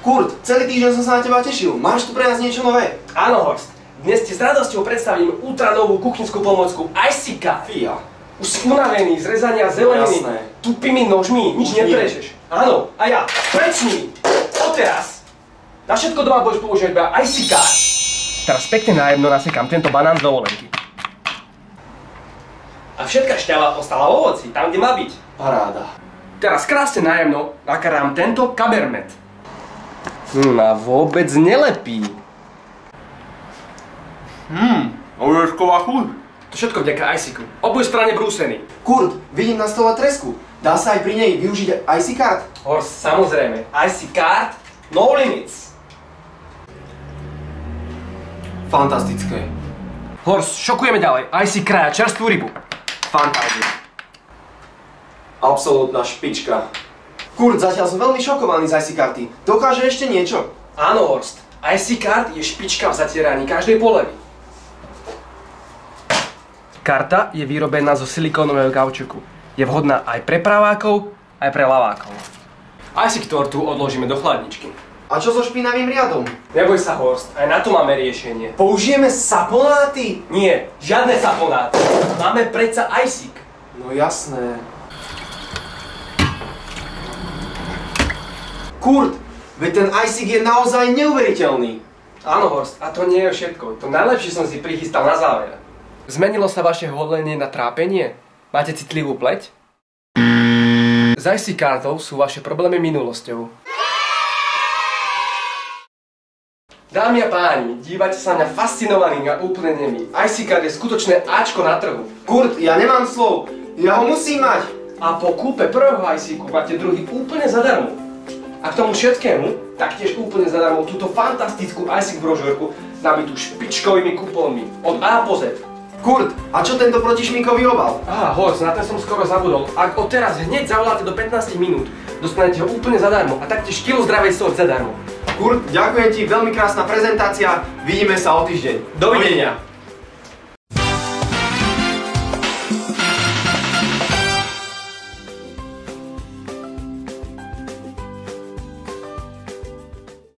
Kurt, celý týždeň som sa na teba tešil. Máš tu pre nás niečo nové? Áno, Horst. Dnes ti s radosťou predstavím ultranovú kuchynskú pomôcku ICCART. Fíja. Už si unavený z rezania zeleniny tupými nožmi, nič neprežeš. Áno, a ja, prečni, odteraz. Na všetko doma budeš používať iba ICCART. Teraz pekne nájemno nasekám tento banán z dovolenky. A všetká šťava ostala v ovoci, tam kde má byť. Paráda. Teraz krásne nájemno nakarám tento kabermet. A vôbec nelepí. Ožešková chuť. To všetko vďaka ICCu. Obuj strane brúsený. Kurt, vidím na stole tresku. Dá sa aj pri nej využiť ICCART? Horst, samozrejme. ICCART, no limits. Fantastické. Horst, šokujeme ďalej. IC krája čerstvú rybu. Fantázia. Absolútna špička. Kurt, zatiaľ som veľmi šokovaný z ICCARTy. Dokáže ešte niečo? Áno, Horst. ICCART je špička v zatieraní každej polevy. Karta je vyrobená zo silikónového kaučuku. Je vhodná aj pre pravákov, aj pre lavákov. IC tortu odložíme do chladničky. A čo so špinavým riadom? Neboj sa, Horst, aj na to máme riešenie. Použijeme saponáty? Nie, žiadne saponáty. Máme predsa ICIC. No jasné. Kurt, veď ten ICIC je naozaj neuveriteľný. Áno, Horst, a to nie je všetko. To najlepšie som si prichystal na záver. Zmenilo sa vaše hodlenie na trápenie? Máte citlivú pleť? S ICCARTou sú vaše problémy minulosťou. Dámy a páni, dívajte sa na mňa fascinovaný a úplne nemý. ICCART je skutočné Ačko na trhu. Kurt, ja nemám slov. Ja ho musím mať. A po kúpe prvého ICCu máte druhý úplne zadarmo. A k tomu všetkému, taktiež úplne zadarmo túto fantastickú ICIC brožúrku nabitú špičkovými kupónmi od A po Z. Kurt, a čo tento protišmikový obal? Horst, na ten som skoro zabudol. Ak odteraz hneď zavoláte do 15 minút, dostanete ho úplne zadarmo a taktiež kilo zdravej soli zadarmo. Kurt, ďakujem ti, veľmi krásna prezentácia. Vidíme sa o týždeň. Dovidenia.